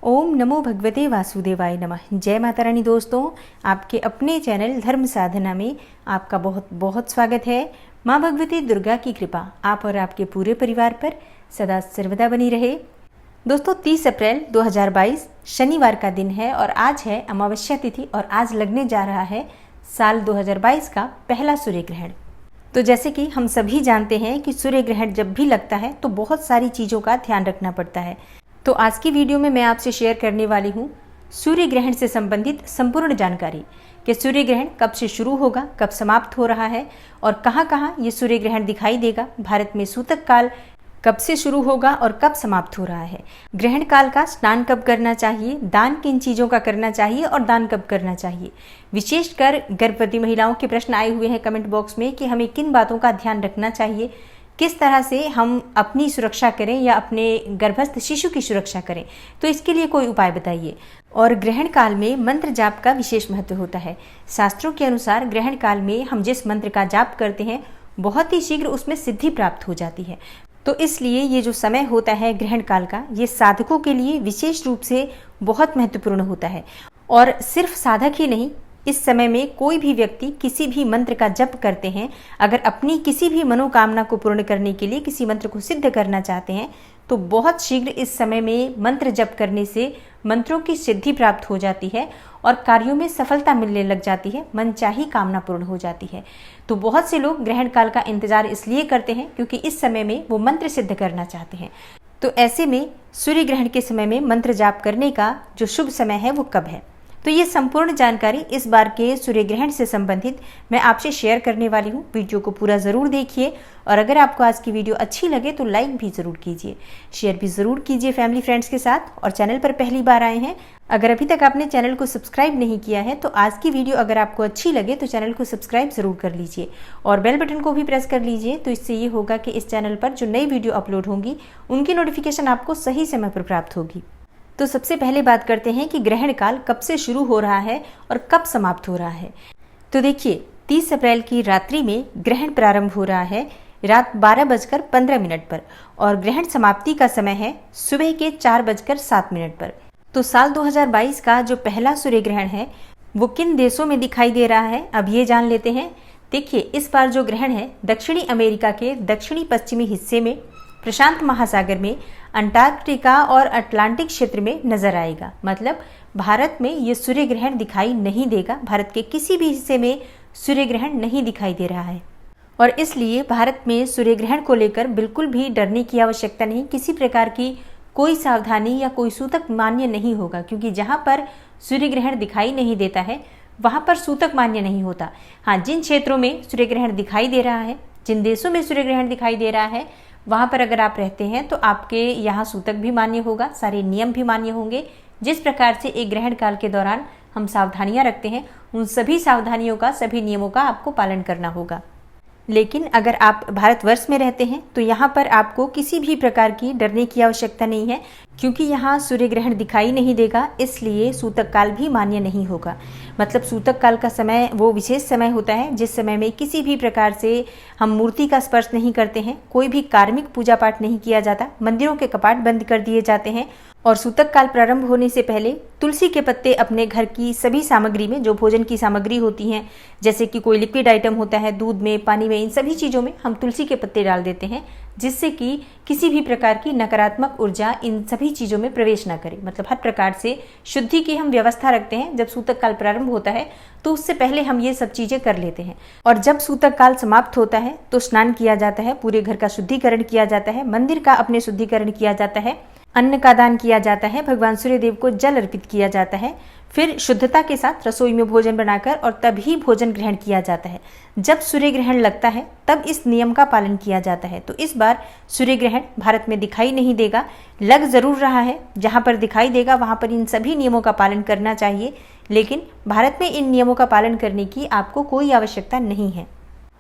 ओम नमो भगवते वासुदेवाय नमः। जय माता रानी। दोस्तों, आपके अपने चैनल धर्म साधना में आपका बहुत बहुत स्वागत है। माँ भगवती दुर्गा की कृपा आप और आपके पूरे परिवार पर सदा सर्वदा बनी रहे। दोस्तों, 30 अप्रैल 2022 शनिवार का दिन है और आज है अमावस्या तिथि और आज लगने जा रहा है साल 2022 का पहला सूर्य ग्रहण। तो जैसे कि हम सभी जानते हैं कि सूर्य ग्रहण जब भी लगता है तो बहुत सारी चीज़ों का ध्यान रखना पड़ता है। तो आज की वीडियो में मैं आपसे शेयर करने वाली हूँ सूर्य ग्रहण से संबंधित संपूर्ण जानकारी कि सूर्य ग्रहण कब से शुरू होगा, कब समाप्त हो रहा है और कहाँ ये सूर्य ग्रहण दिखाई देगा। भारत में सूतक काल कब से शुरू होगा और कब समाप्त हो रहा है। ग्रहण काल का स्नान कब करना चाहिए, दान किन चीज़ों का करना चाहिए और दान कब करना चाहिए। विशेषकर गर्भवती महिलाओं के प्रश्न आए हुए हैं कमेंट बॉक्स में कि हमें किन बातों का ध्यान रखना चाहिए, किस तरह से हम अपनी सुरक्षा करें या अपने गर्भस्थ शिशु की सुरक्षा करें। तो इसके लिए कोई उपाय बताइए। और ग्रहण काल में मंत्र जाप का विशेष महत्व होता है। शास्त्रों के अनुसार ग्रहण काल में हम जिस मंत्र का जाप करते हैं बहुत ही शीघ्र उसमें सिद्धि प्राप्त हो जाती है। तो इसलिए ये जो समय होता है ग्रहण काल का, ये साधकों के लिए विशेष रूप से बहुत महत्वपूर्ण होता है। और सिर्फ साधक ही नहीं, इस समय में कोई भी व्यक्ति किसी भी मंत्र का जप करते हैं, अगर अपनी किसी भी मनोकामना को पूर्ण करने के लिए किसी मंत्र को सिद्ध करना चाहते हैं तो बहुत शीघ्र इस समय में मंत्र जप करने से मंत्रों की सिद्धि प्राप्त हो जाती है और कार्यों में सफलता मिलने लग जाती है, मनचाही कामना पूर्ण हो जाती है। तो बहुत से लोग ग्रहण काल का इंतजार इसलिए करते हैं क्योंकि इस समय में वो मंत्र सिद्ध करना चाहते हैं। तो ऐसे में सूर्य ग्रहण के समय में मंत्र जाप करने का जो शुभ समय है वो कब है, तो ये संपूर्ण जानकारी इस बार के सूर्य ग्रहण से संबंधित मैं आपसे शेयर करने वाली हूँ। वीडियो को पूरा ज़रूर देखिए और अगर आपको आज की वीडियो अच्छी लगे तो लाइक भी ज़रूर कीजिए, शेयर भी ज़रूर कीजिए फैमिली फ्रेंड्स के साथ। और चैनल पर पहली बार आए हैं, अगर अभी तक आपने चैनल को सब्सक्राइब नहीं किया है तो आज की वीडियो अगर आपको अच्छी लगे तो चैनल को सब्सक्राइब ज़रूर कर लीजिए और बेल बटन को भी प्रेस कर लीजिए। तो इससे ये होगा कि इस चैनल पर जो नई वीडियो अपलोड होंगी उनकी नोटिफिकेशन आपको सही समय पर प्राप्त होगी। तो सबसे पहले बात करते हैं कि ग्रहण काल कब से शुरू हो रहा है और कब समाप्त हो रहा है। तो देखिए, 30 अप्रैल की रात्रि में ग्रहण प्रारंभ हो रहा है रात 12:15 पर और ग्रहण समाप्ति का समय है सुबह के 4:07 पर। तो साल 2022 का जो पहला सूर्य ग्रहण है वो किन देशों में दिखाई दे रहा है, अब ये जान लेते हैं। देखिए, इस बार जो ग्रहण है दक्षिणी अमेरिका के दक्षिणी पश्चिमी हिस्से में, प्रशांत महासागर में, अंटार्कटिका और अटलांटिक क्षेत्र में नजर आएगा। मतलब भारत में ये सूर्य ग्रहण दिखाई नहीं देगा, भारत के किसी भी हिस्से में सूर्य ग्रहण नहीं दिखाई दे रहा है और इसलिए भारत में सूर्य ग्रहण को लेकर बिल्कुल भी डरने की आवश्यकता नहीं। किसी प्रकार की कोई सावधानी या कोई सूतक मान्य नहीं होगा, क्योंकि जहाँ पर सूर्य ग्रहण दिखाई नहीं देता है वहाँ पर सूतक मान्य नहीं होता। हाँ, जिन क्षेत्रों में सूर्य ग्रहण दिखाई दे रहा है, जिन देशों में सूर्य ग्रहण दिखाई दे रहा है, वहाँ पर अगर आप रहते हैं तो आपके यहाँ सूतक भी मान्य होगा, सारे नियम भी मान्य होंगे। जिस प्रकार से एक ग्रहण काल के दौरान हम सावधानियाँ रखते हैं उन सभी सावधानियों का, सभी नियमों का आपको पालन करना होगा। लेकिन अगर आप भारतवर्ष में रहते हैं तो यहाँ पर आपको किसी भी प्रकार की डरने की आवश्यकता नहीं है, क्योंकि यहाँ सूर्य ग्रहण दिखाई नहीं देगा, इसलिए सूतक काल भी मान्य नहीं होगा। मतलब सूतक काल का समय वो विशेष समय होता है जिस समय में किसी भी प्रकार से हम मूर्ति का स्पर्श नहीं करते हैं, कोई भी कार्मिक पूजा पाठ नहीं किया जाता, मंदिरों के कपाट बंद कर दिए जाते हैं और सूतक काल प्रारंभ होने से पहले तुलसी के पत्ते अपने घर की सभी सामग्री में, जो भोजन की सामग्री होती हैं, जैसे कि कोई लिक्विड आइटम होता है, दूध में, पानी में, इन सभी चीज़ों में हम तुलसी के पत्ते डाल देते हैं, जिससे कि किसी भी प्रकार की नकारात्मक ऊर्जा इन सभी चीज़ों में प्रवेश ना करे। मतलब हर प्रकार से शुद्धि की हम व्यवस्था रखते हैं। जब सूतक काल प्रारंभ होता है तो उससे पहले हम ये सब चीज़ें कर लेते हैं और जब सूतक काल समाप्त होता है तो स्नान किया जाता है, पूरे घर का शुद्धिकरण किया जाता है, मंदिर का अपने शुद्धिकरण किया जाता है, अन्न का दान किया जाता है, भगवान सूर्यदेव को जल अर्पित किया जाता है, फिर शुद्धता के साथ रसोई में भोजन बनाकर और तभी भोजन ग्रहण किया जाता है। जब सूर्य ग्रहण लगता है तब इस नियम का पालन किया जाता है। तो इस बार सूर्य ग्रहण भारत में दिखाई नहीं देगा, लग जरूर रहा है, जहाँ पर दिखाई देगा वहाँ पर इन सभी नियमों का पालन करना चाहिए, लेकिन भारत में इन नियमों का पालन करने की आपको कोई आवश्यकता नहीं है।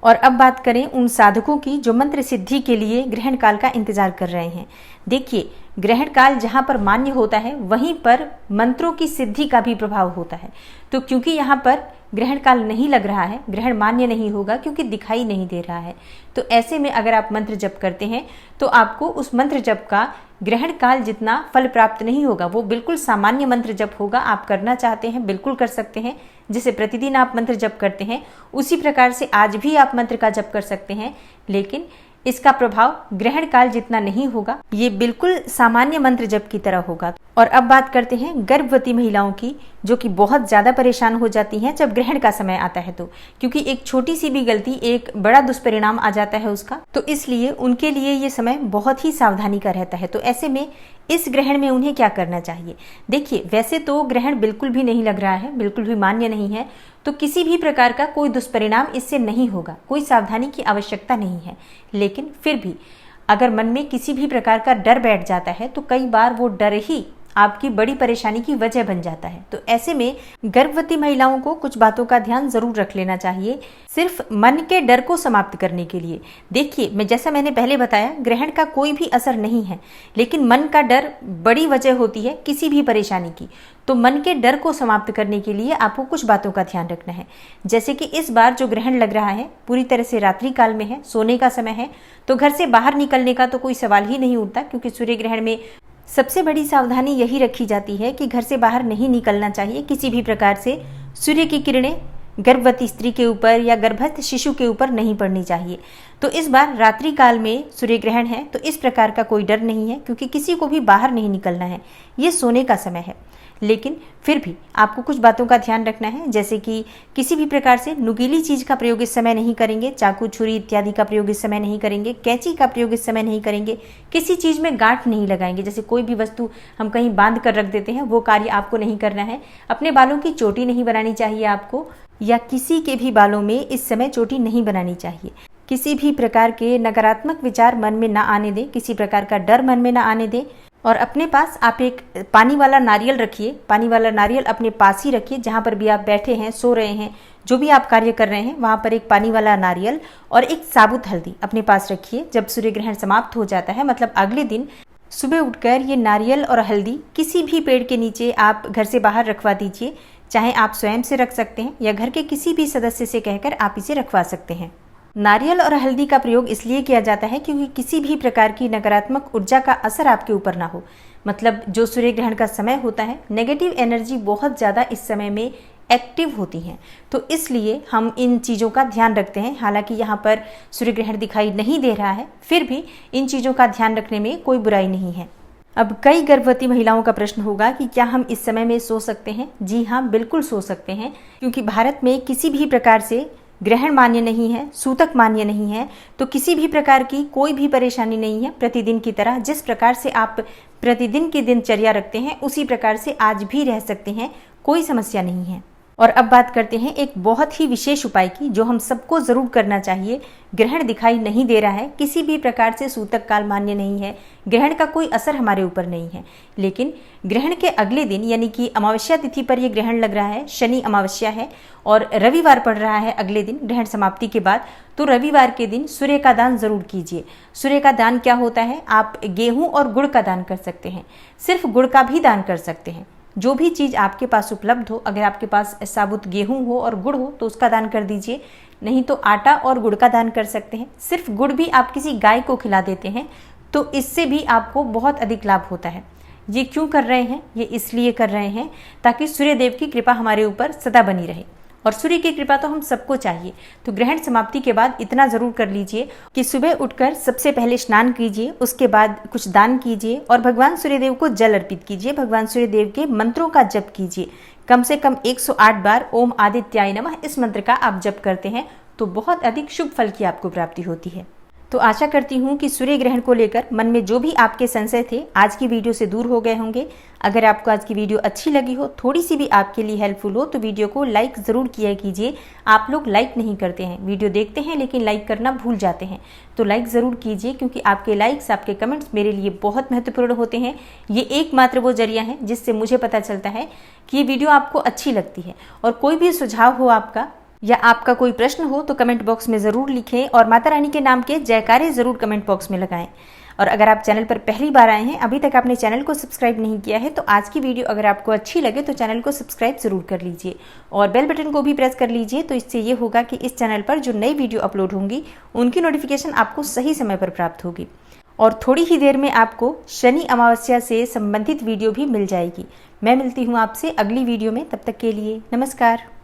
और अब बात करें उन साधकों की जो मंत्र सिद्धि के लिए ग्रहण काल का इंतजार कर रहे हैं। देखिए, ग्रहण काल जहाँ पर मान्य होता है वहीं पर मंत्रों की सिद्धि का भी प्रभाव होता है। तो क्योंकि यहाँ पर ग्रहण काल नहीं लग रहा है, ग्रहण मान्य नहीं होगा क्योंकि दिखाई नहीं दे रहा है, तो ऐसे में अगर आप मंत्र जप करते हैं तो आपको उस मंत्र जप का ग्रहण काल जितना फल प्राप्त नहीं होगा। वो बिल्कुल सामान्य मंत्र जप होगा। आप करना चाहते हैं बिल्कुल कर सकते हैं। जैसे प्रतिदिन आप मंत्र जप करते हैं उसी प्रकार से आज भी आप मंत्र का जप कर सकते हैं, लेकिन इसका प्रभाव ग्रहण काल जितना नहीं होगा। ये बिल्कुल सामान्य मंत्र जप की तरह होगा। और अब बात करते हैं गर्भवती महिलाओं की, जो कि बहुत ज़्यादा परेशान हो जाती हैं जब ग्रहण का समय आता है तो, क्योंकि एक छोटी सी भी गलती एक बड़ा दुष्परिणाम आ जाता है उसका। तो इसलिए उनके लिए ये समय बहुत ही सावधानी का रहता है। तो ऐसे में इस ग्रहण में उन्हें क्या करना चाहिए? देखिए, वैसे तो ग्रहण बिल्कुल भी नहीं लग रहा है, बिल्कुल भी मान्य नहीं है, तो किसी भी प्रकार का कोई दुष्परिणाम इससे नहीं होगा, कोई सावधानी की आवश्यकता नहीं है। लेकिन फिर भी अगर मन में किसी भी प्रकार का डर बैठ जाता है तो कई बार वो डर ही आपकी बड़ी परेशानी की वजह बन जाता है। तो ऐसे में गर्भवती महिलाओं को कुछ बातों का ध्यान जरूर रख लेना चाहिए, सिर्फ मन के डर को समाप्त करने के लिए। देखिए, जैसा मैंने पहले बताया, ग्रहण का कोई भी असर नहीं है, लेकिन मन का डर बड़ी वजह होती है किसी भी परेशानी की। तो मन के डर को समाप्त करने के लिए आपको कुछ बातों का ध्यान रखना है। जैसे कि इस बार जो ग्रहण लग रहा है पूरी तरह से रात्रि काल में है, सोने का समय है, तो घर से बाहर निकलने का तो कोई सवाल ही नहीं उठता, क्योंकि सूर्य ग्रहण में सबसे बड़ी सावधानी यही रखी जाती है कि घर से बाहर नहीं निकलना चाहिए। किसी भी प्रकार से सूर्य की किरणें गर्भवती स्त्री के ऊपर या गर्भस्थ शिशु के ऊपर नहीं पड़नी चाहिए। तो इस बार रात्रि काल में सूर्य ग्रहण है, तो इस प्रकार का कोई डर नहीं है, क्योंकि किसी को भी बाहर नहीं निकलना है। ये सोने का समय है। लेकिन फिर भी आपको कुछ बातों का ध्यान रखना है, जैसे कि किसी भी प्रकार से नुकीली चीज का प्रयोग इस समय नहीं करेंगे, चाकू छुरी इत्यादि का प्रयोग इस समय नहीं करेंगे, कैंची का प्रयोग इस समय नहीं करेंगे, किसी चीज में गांठ नहीं लगाएंगे। जैसे कोई भी वस्तु हम कहीं बांध कर रख देते हैं, वो कार्य आपको नहीं करना है। अपने बालों की चोटी नहीं बनानी चाहिए आपको, या किसी के भी बालों में इस समय चोटी नहीं बनानी चाहिए। किसी भी प्रकार के नकारात्मक विचार मन में ना आने दें, किसी प्रकार का डर मन में ना आने दें। और अपने पास आप एक पानी वाला नारियल रखिए। पानी वाला नारियल अपने पास ही रखिए, जहाँ पर भी आप बैठे हैं, सो रहे हैं, जो भी आप कार्य कर रहे हैं, वहाँ पर एक पानी वाला नारियल और एक साबुत हल्दी अपने पास रखिए। जब सूर्य ग्रहण समाप्त हो जाता है, मतलब अगले दिन सुबह उठकर ये नारियल और हल्दी किसी भी पेड़ के नीचे आप घर से बाहर रखवा दीजिए। चाहे आप स्वयं से रख सकते हैं या घर के किसी भी सदस्य से कहकर आप इसे रखवा सकते हैं। नारियल और हल्दी का प्रयोग इसलिए किया जाता है क्योंकि किसी भी प्रकार की नकारात्मक ऊर्जा का असर आपके ऊपर ना हो। मतलब जो सूर्य ग्रहण का समय होता है, नेगेटिव एनर्जी बहुत ज़्यादा इस समय में एक्टिव होती हैं, तो इसलिए हम इन चीज़ों का ध्यान रखते हैं। हालांकि यहाँ पर सूर्य ग्रहण दिखाई नहीं दे रहा है, फिर भी इन चीज़ों का ध्यान रखने में कोई बुराई नहीं है। अब कई गर्भवती महिलाओं का प्रश्न होगा कि क्या हम इस समय में सो सकते हैं? जी हाँ, बिल्कुल सो सकते हैं, क्योंकि भारत में किसी भी प्रकार से ग्रहण मान्य नहीं है, सूतक मान्य नहीं है, तो किसी भी प्रकार की कोई भी परेशानी नहीं है। प्रतिदिन की तरह जिस प्रकार से आप प्रतिदिन की दिनचर्या रखते हैं, उसी प्रकार से आज भी रह सकते हैं, कोई समस्या नहीं है। और अब बात करते हैं एक बहुत ही विशेष उपाय की, जो हम सबको जरूर करना चाहिए। ग्रहण दिखाई नहीं दे रहा है, किसी भी प्रकार से सूतक काल मान्य नहीं है, ग्रहण का कोई असर हमारे ऊपर नहीं है, लेकिन ग्रहण के अगले दिन यानी कि अमावस्या तिथि पर यह ग्रहण लग रहा है। शनि अमावस्या है और रविवार पड़ रहा है अगले दिन ग्रहण समाप्ति के बाद। तो रविवार के दिन सूर्य का दान जरूर कीजिए। सूर्य का दान क्या होता है? आप गेहूं और गुड़ का दान कर सकते हैं, सिर्फ गुड़ का भी दान कर सकते हैं। जो भी चीज़ आपके पास उपलब्ध हो, अगर आपके पास साबुत गेहूं हो और गुड़ हो तो उसका दान कर दीजिए, नहीं तो आटा और गुड़ का दान कर सकते हैं। सिर्फ गुड़ भी आप किसी गाय को खिला देते हैं तो इससे भी आपको बहुत अधिक लाभ होता है। ये क्यों कर रहे हैं? ये इसलिए कर रहे हैं ताकि सूर्य देव की कृपा हमारे ऊपर सदा बनी रहे, और सूर्य की कृपा तो हम सबको चाहिए। तो ग्रहण समाप्ति के बाद इतना जरूर कर लीजिए कि सुबह उठकर सबसे पहले स्नान कीजिए, उसके बाद कुछ दान कीजिए और भगवान सूर्यदेव को जल अर्पित कीजिए। भगवान सूर्यदेव के मंत्रों का जप कीजिए। कम से कम 108 बार ओम आदित्याय नमः इस मंत्र का आप जप करते हैं तो बहुत अधिक शुभ फल की आपको प्राप्ति होती है। तो आशा करती हूँ कि सूर्य ग्रहण को लेकर मन में जो भी आपके संशय थे आज की वीडियो से दूर हो गए होंगे। अगर आपको आज की वीडियो अच्छी लगी हो, थोड़ी सी भी आपके लिए हेल्पफुल हो, तो वीडियो को लाइक ज़रूर किया कीजिए। आप लोग लाइक नहीं करते हैं, वीडियो देखते हैं लेकिन लाइक करना भूल जाते हैं, तो लाइक ज़रूर कीजिए, क्योंकि आपके लाइक्स, आपके कमेंट्स मेरे लिए बहुत महत्वपूर्ण होते हैं। ये एकमात्र वो जरिया है जिससे मुझे पता चलता है कि ये वीडियो आपको अच्छी लगती है। और कोई भी सुझाव हो आपका या आपका कोई प्रश्न हो तो कमेंट बॉक्स में ज़रूर लिखें और माता रानी के नाम के जयकारे ज़रूर कमेंट बॉक्स में लगाएं। और अगर आप चैनल पर पहली बार आए हैं, अभी तक आपने चैनल को सब्सक्राइब नहीं किया है, तो आज की वीडियो अगर आपको अच्छी लगे तो चैनल को सब्सक्राइब ज़रूर कर लीजिए और बेल बटन को भी प्रेस कर लीजिए। तो इससे ये होगा कि इस चैनल पर जो नई वीडियो अपलोड होंगी उनकी नोटिफिकेशन आपको सही समय पर प्राप्त होगी। और थोड़ी ही देर में आपको शनि अमावस्या से संबंधित वीडियो भी मिल जाएगी। मैं मिलती हूँ आपसे अगली वीडियो में, तब तक के लिए नमस्कार।